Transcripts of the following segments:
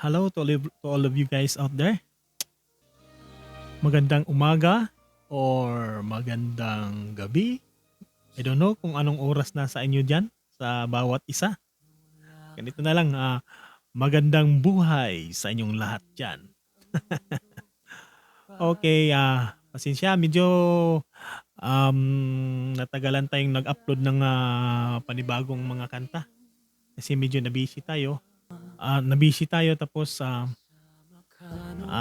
Hello to all of you guys out there. Magandang umaga or magandang gabi. I don't know kung anong oras na sa inyo dyan sa bawat isa. Ganito na lang, magandang buhay sa inyong lahat dyan. Okay, pasensya, medyo natagalan tayong nag-upload ng panibagong mga kanta. Kasi medyo nabisi tayo. Nabisi tayo tapos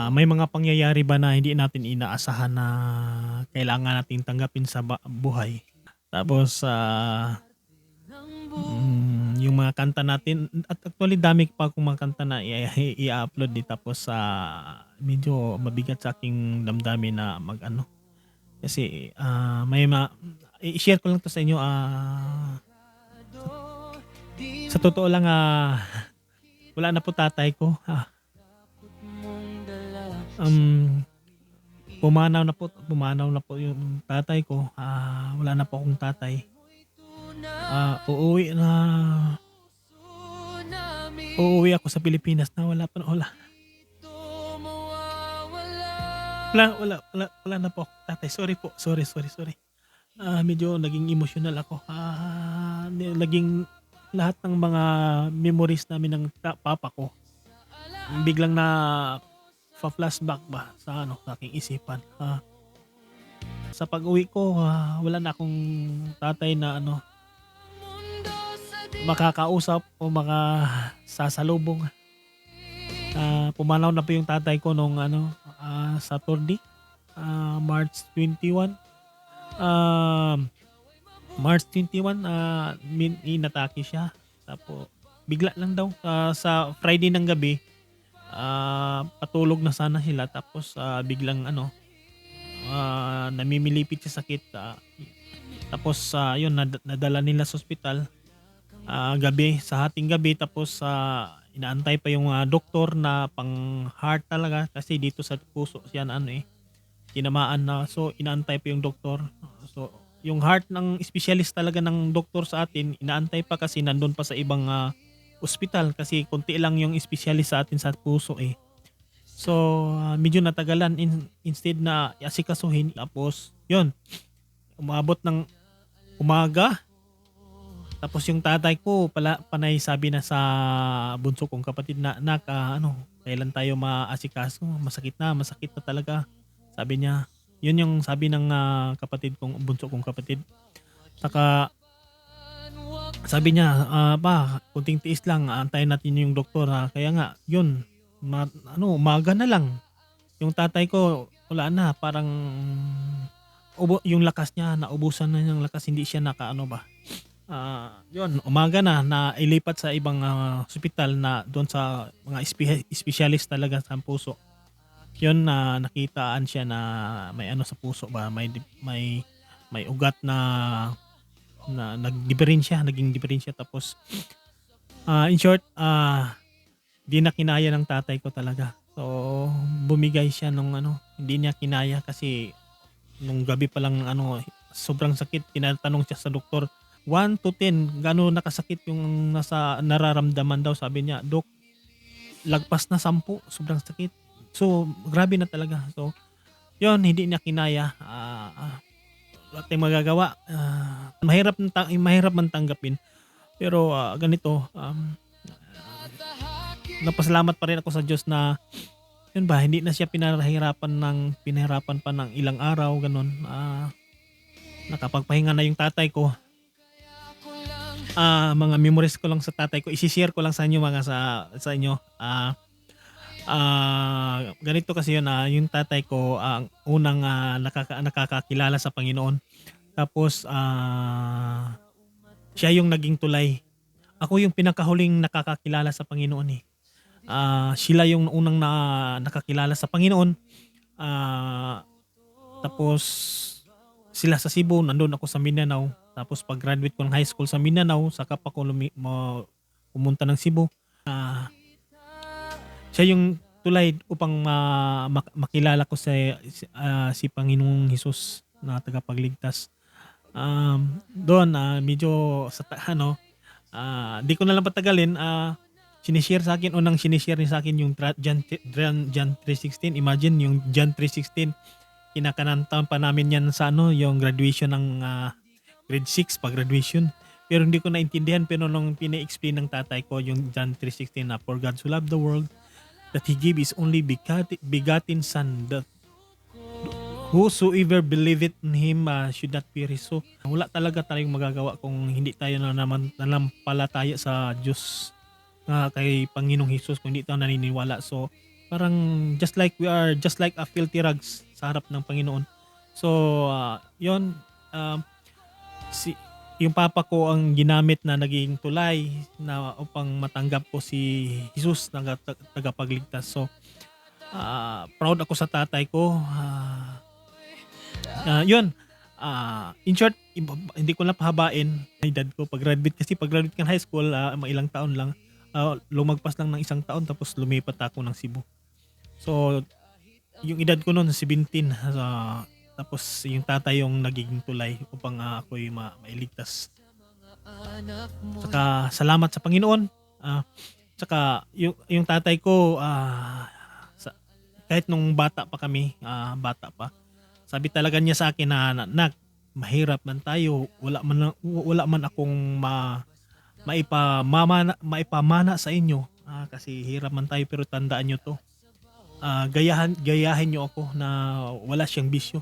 may mga pangyayari ba na hindi natin inaasahan na kailangan nating tanggapin sa buhay. Tapos yung mga kanta natin at actually dami pa akong mga kanta na i-upload din tapos medyo mabigat sa aking damdamin na mag-ano. Kasi i-share ko lang to sa inyo sa totoo lang wala na po tatay ko. Pumanaw na po yung tatay ko. Wala na po akong tatay. Uuwi ako sa Pilipinas na wala na po ako tatay. Sorry po. Sorry. Medyo naging emotional ako. Naging lahat ng mga memories namin ng papa ko. Biglang na flashback ba sa aking isipan. Sa pag-uwi ko, wala na akong tatay na makakausap o makasasalubong. Pumanaw na po yung tatay ko nung Saturday, March 21. March 21, inatake siya. Tapos bigla lang daw sa Friday ng gabi, patulog na sana sila tapos biglang namimilipit sa sakit. Tapos yun nadala nila sa ospital gabi, sa hating gabi. Tapos inaantay pa yung doktor na pang heart talaga kasi dito sa puso siya na tinamaan na, so inaantay pa yung doktor. So yung heart ng specialist talaga ng doktor sa atin inaantay pa kasi nandun pa sa ibang ospital kasi konti lang yung specialist sa atin sa puso So medyo natagalan instead na asikasuhin. Tapos yun, umabot ng umaga. Tapos yung tatay ko panay sabi na sa bunso kong kapatid na kailan tayo maasikaso, masakit na talaga, sabi niya. Yun yung sabi ng bunso kong kapatid. Saka sabi niya, kunting tiis lang, antayin natin yung doktor. Kaya nga yun, umaga na lang yung tatay ko wala na, parang yung lakas niya, naubusan na yung lakas, hindi siya yun, umaga na ilipat sa ibang hospital na doon sa mga specialist talaga sa puso. Yun na nakitaan siya na may sa puso ba, may ugat na naging diferensya. Tapos in short, di na kinaya ng tatay ko talaga. So bumigay siya nung hindi niya kinaya kasi nung gabi pa lang sobrang sakit. Tinatanong siya sa doktor, 1 to 10 gaano nakasakit yung nasa nararamdaman daw. Sabi niya, "Dok, lagpas na 10, sobrang sakit." So grabe na talaga. So yun, hindi niya kinaya. Wala tayong magagawa. Mahirap man tanggapin. Pero ganito, napasalamat pa rin ako sa Diyos na yun ba, hindi na siya pinahirapan pa ng ilang araw, ganun. Nakapagpahinga na yung tatay ko. Mga memories ko lang sa tatay ko, i-share ko lang sa inyo sa inyo. Ganito kasi yun, yung tatay ko ang unang nakakakilala sa Panginoon. Tapos siya yung naging tulay. Ako yung pinakahuling nakakakilala sa Panginoon sila yung unang nakakilala sa Panginoon. Tapos sila sa Cebu, nandun ako sa Mindanao. Tapos pag-graduate ko ng high school sa Mindanao, saka pa ako pumunta ng Cebu. Siya yung tulay upang makilala ko si Panginoong Hesus na tagapagligtas. Doon medyo di ko na lang patagalin. sinishare sa akin, unang sinishare niya sa akin yung John 3:16. Imagine yung John 3:16, kinakananta pa namin yan sa yung graduation ng grade 6 pag graduation. Pero hindi ko naintindihan, pero nung pina-explain ng tatay ko yung John 3:16 na for God so loved the world that He gave His only begotten Son, that whosoever believeth in Him should not perish. So wala talaga tayong magagawa kung hindi tayo na naman nanampalataya sa Diyos, kay Panginoong Hesus, kung hindi tayo naniniwala. So parang just like a filthy rags sa harap ng Panginoon. So yun, si yung papa ko ang ginamit na naging tulay na upang matanggap ko si Jesus na tagapagligtas. So proud ako sa tatay ko. Yun. In short, hindi ko na pahabain ang edad ko. Pag-graduate ka ng high school, mga ilang taon lang. Lumagpas lang ng isang taon tapos lumipat ako ng Cebu. So, yung edad ko noon 17. Tapos yung tatay yung nagiging tulay upang ako'y mailigtas. Saka salamat sa Panginoon. Saka yung tatay ko, kahit nung bata pa kami, sabi talaga niya sa akin na, "Nak, mahirap man tayo. Wala man akong maipamana sa inyo. Kasi hirap man tayo, pero tandaan niyo to. Gayahin niyo ako na wala siyang bisyo."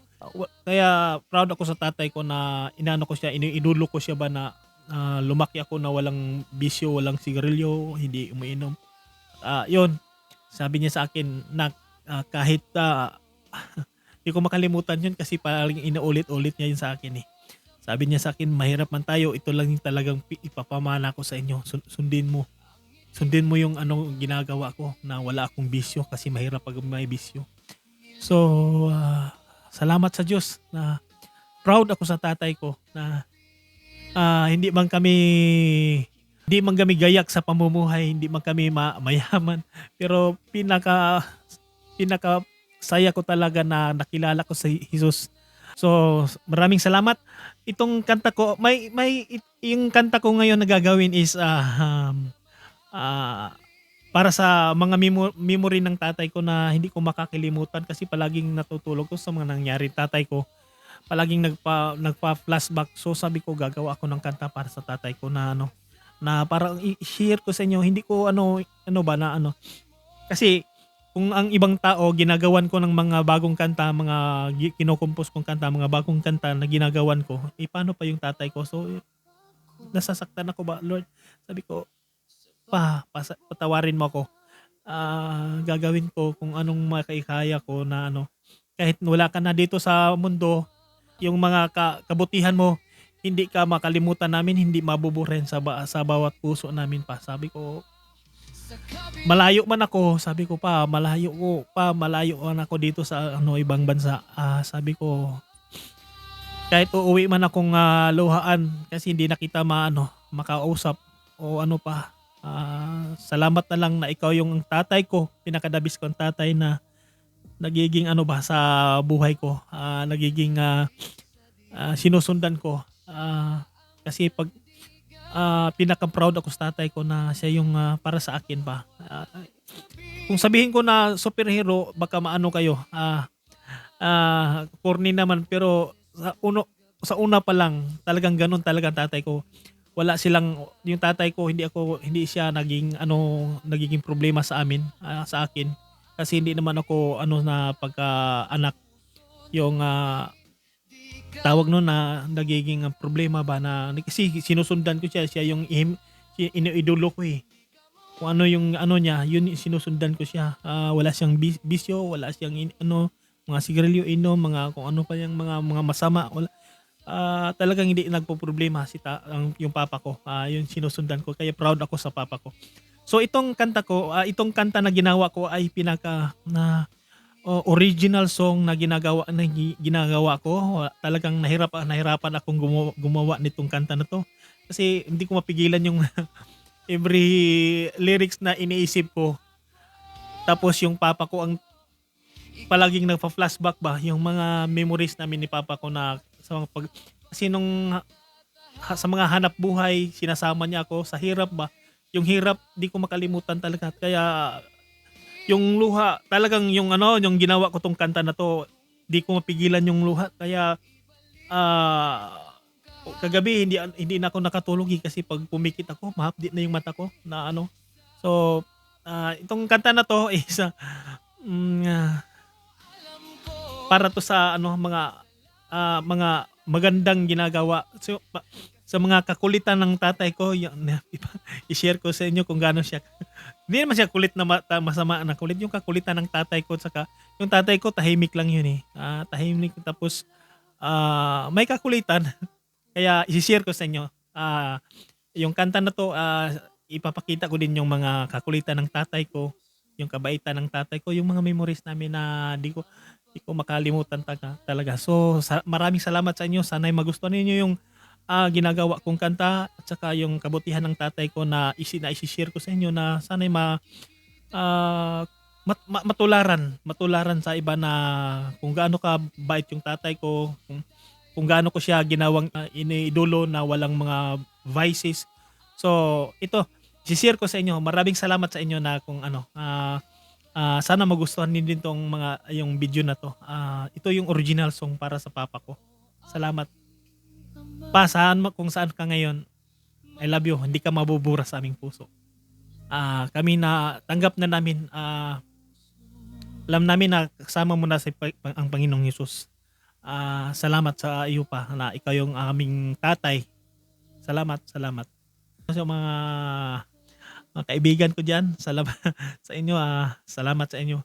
Kaya proud ako sa tatay ko na inano ko siya, iniidolo ko siya ba na lumaki ako na walang bisyo, walang sigarilyo, hindi umiinom. Yun, sabi niya sa akin, "Nak, kahit hindi ko makalimutan yun kasi parang inaulit-ulit niya yun sa akin eh. Sabi niya sa akin, mahirap man tayo, ito lang yung talagang ipapamana ko sa inyo. Sundin mo. Sundin mo yung ginagawa ko na wala akong bisyo kasi mahirap pag may bisyo." So, salamat sa Diyos na proud ako sa tatay ko na hindi man kami gayak sa pamumuhay, hindi man kami mayaman, pero pinaka saya ko talaga na nakilala ko si Jesus. So, maraming salamat. Itong kanta ko, yung kanta ko ngayon na gagawin is para sa mga memory ng tatay ko na hindi ko makakalimutan kasi palaging natutulog ko sa mga nangyari. Tatay ko palaging nagpa-flashback. So sabi ko gagawa ako ng kanta para sa tatay ko na na parang i-share ko sa inyo. Hindi ko kasi kung ang ibang tao ginagawan ko ng mga bagong kanta, mga kinokompose kong kanta, mga bagong kanta na ginagawan ko, paano pa yung tatay ko? So nasasaktan ako ba, Lord? Sabi ko, patawarin mo ako. Gagawin ko kung anong makaikaya ko na kahit wala ka na dito sa mundo, yung mga kabutihan mo, hindi ka makalimutan namin, hindi mabuburen sa bawat puso namin pa. Sabi ko, malayo man ako, sabi ko malayo man ako dito sa ibang bansa. Sabi ko, kahit uuwi man akong luhaan kasi hindi na kita makausap o salamat na lang na ikaw yung tatay ko, pinakadabis ko ang tatay na nagiging sa buhay ko, nagiging sinusundan ko. Kasi pag pinaka-proud ako sa tatay ko na siya yung para sa akin pa. Kung sabihin ko na superhero, baka maano kayo. Corny naman, pero sa una pa lang, talagang ganun talaga ang tatay ko. Yung tatay ko, hindi siya nagiging problema sa akin. Kasi hindi naman ako na pagka-anak yung tawag na nagiging problema ba na kasi sinusundan ko siya yung iniidolo ko eh. Kung ano yung niya, yun sinusundan ko siya. Wala siyang bisyo, wala siyang mga sigarilyo mga kung ano pa yung mga masama, wala. Talagang hindi nagpo-problema yung papa ko. Yung sinusundan ko, kaya proud ako sa papa ko. So itong kanta na ginawa ko ay original song na ginagawa ko. Talagang nahirapan akong gumawa nitong kanta na to. Kasi hindi ko mapigilan yung every lyrics na iniisip ko. Tapos yung papa ko ang palaging nagpa-flashback ba yung mga memories namin ni papa ko na kasi sa mga hanap buhay, sinasama niya ako sa hirap ba. yung hirap di ko makalimutan talaga. Kaya yung luha talagang yung ano, yung ginawa ko 'tong kanta na 'to, di ko mapigilan yung luha. Kaya, kagabi hindi na ako nakatulog, kasi 'pag pumikit ako mahapdi na yung mata ko na ano. So, itong kanta na 'to is, hmm, ah para 'to sa ano mga magandang ginagawa. So, sa mga kakulitan ng tatay ko, i-share ko sa inyo kung gaano siya hindi naman siya kulit na masama na kulit, yung kakulitan ng tatay ko. Tsaka yung tatay ko tahimik lang yun, tahimik tapos, may kakulitan. Kaya i-share ko sa inyo, yung kanta na 'to, ipapakita ko din yung mga kakulitan ng tatay ko, yung kabaitan ng tatay ko, yung mga memories namin na di ko makalimutan talaga. So, maraming salamat sa inyo. Sana'y magustuhan ninyo yung, ginagawa kong kanta at saka yung kabutihan ng tatay ko na isi-share ko sa inyo na sana'y ah, matularan sa iba na kung gaano kabait yung tatay ko, kung gaano ko siya ginawang, iniidolo na walang mga vices. So, ito isi-share ko sa inyo. Maraming salamat sa inyo na kung ano, sana magustuhan din 'tong yung video na 'to. Ito yung original song para sa papa ko. Salamat. Pa, kung saan ka ngayon, I love you. Hindi ka mabubura sa aming puso. Kami na tanggap na namin, alam namin na kasama mo na ang Panginoong Hesus. Salamat sa iyo pa na ikaw yung aming tatay. Salamat, salamat. Sa mga kaibigan ko diyan, salamat sa inyo, salamat sa inyo.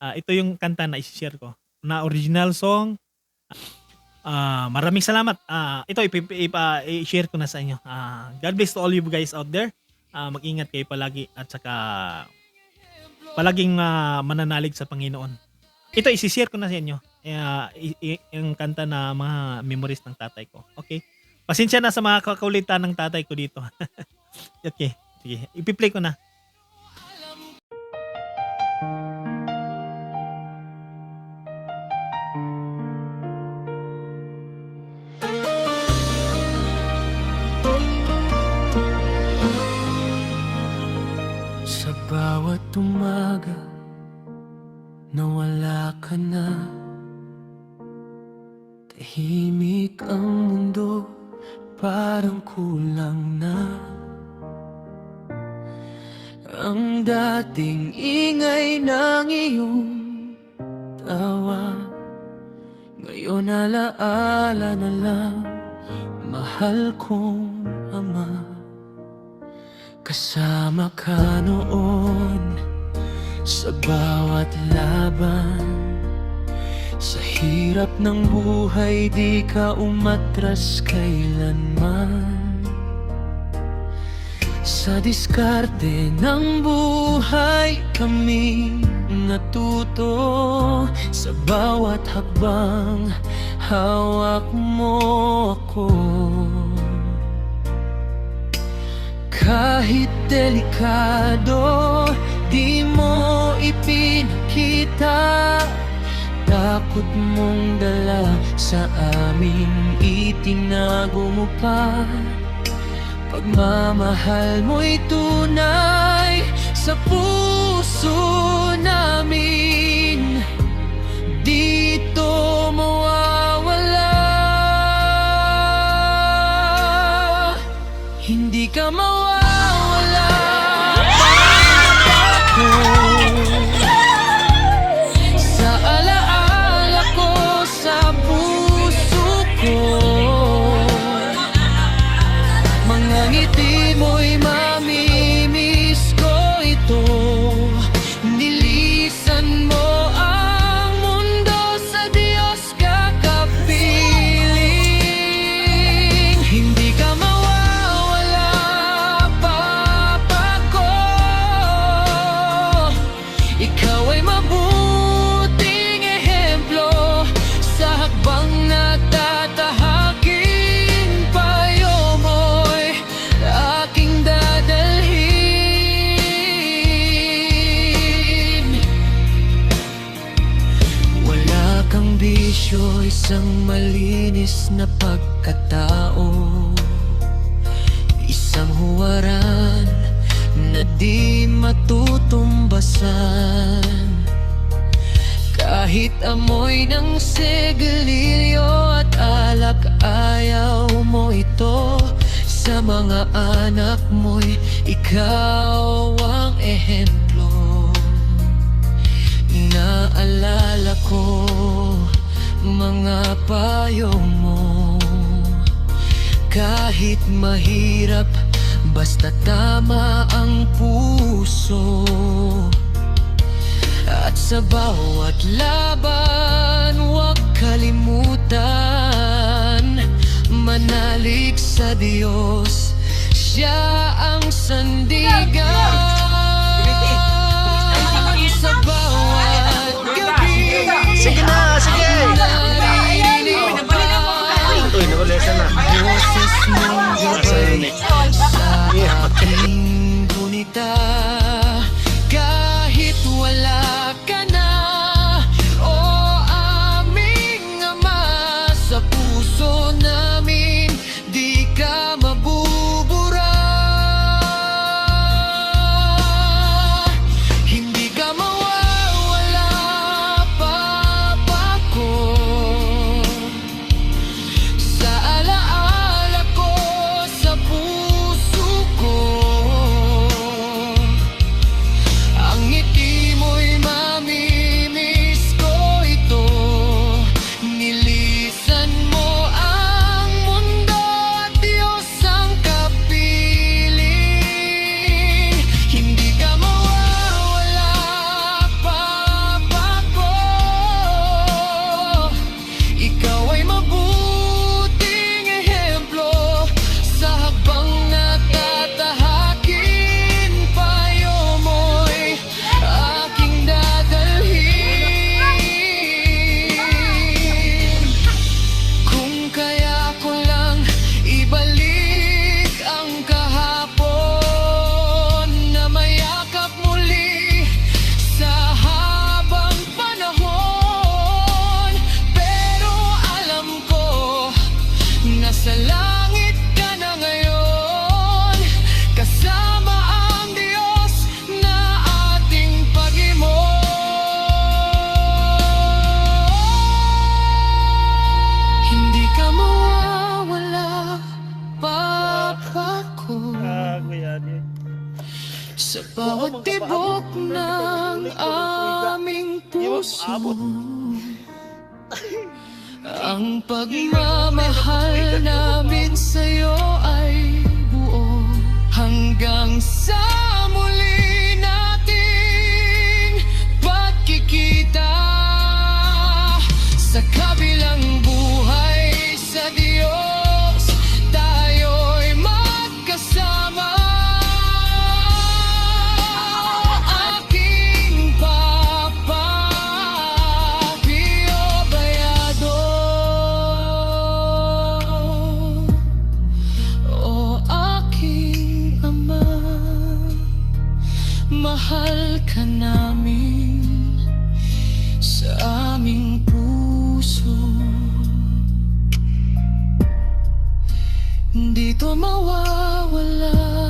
Ito yung kanta na i-share ko na original song. Maraming salamat. Ito i-share ko na sa inyo. God bless to all you guys out there. Mag-ingat kayo palagi at saka palaging mananalig sa Panginoon. Ito isi-share ko na sa inyo. Yung kanta na mga memories ng tatay ko. Okay? Pasensya na sa mga kakulitan ng tatay ko dito. Okay. Sige, ipi-play ko na. Sa bawat umaga na wala ka na, tahimik ang mundo, parang kulang na ang dating ingay ng iyong tawa. Ngayon alaala na lang, mahal kong ama. Kasama ka noon sa bawat laban, sa hirap ng buhay di ka umatras kailanman. Sa diskarte ng buhay kami natuto, sa bawat hakbang hawak mo ako. Kahit delikado, di mo ipinakita, takot mong dala sa aming itinago mo pa. Pagmamahal mo'y tunay sa puso namin, dito mawawala. Hindi ka mawawala ako sa alaala ko, sa puso ko. Mga ngiti mo'y mamimiss ko ito. Nilisan mo ang mundo, sa Diyos kakapiling. Hindi ka mawawala, Papa ko. Ikaw ay mabuting ehemplo sa hakbang na tatahakin. Payo mo'y aking dadalhin. Wala kang bisyo, isang malinis na pagkatao, isang huwaran katapusan. Kahit amoy ng sigarilyo at alak, ayaw mo ito. Sa mga anak mo'y ikaw ang ehemplo. Naalala ko mga payo mo. Kahit mahirap, basta tama ang puso. At sa bawat laban, huwag kalimutan manalig sa Diyos, Siya ang sandigan. Sa bawat gabi, Sige na, sige! naririnig pa Uy, nakulesan na. boses mong gabay sa aking gunita. Kahit wala ka na, o aming Ama, sa puso namin di ka mabubura. Hindi ka mawawala, Papa ko. Sa alaala ko, sa puso ko, ang ngiti mo'y mamimiss ko ito. Nilisan mo ang mundo at Diyos ang kapiling. Hindi ka mawawala, Papa ko. Ikaw ay mabuting ehemplo sa habang natatahakin. Payo mo'y aking dadalhin. Kung kaya ko lang ibalik ang kahapon, na mayakap muli sa habang panahon. Pero alam ko, nasa langit ka na ngayon, kasama ang Diyos na ating Panginoon. Hindi ka mawawala, Papa ko. Kuya, Sa bawat tibok ng aming puso, ang pagmamahal namin sa'yo ay buo. Hanggang sa muli nating pagkikita, sa kabilang buhay sa Diyos, tayo'y magkasama. Aking Papa, Pio Bayado. O aking Ama, mahal ka namin sa aming puso. Dito mawawala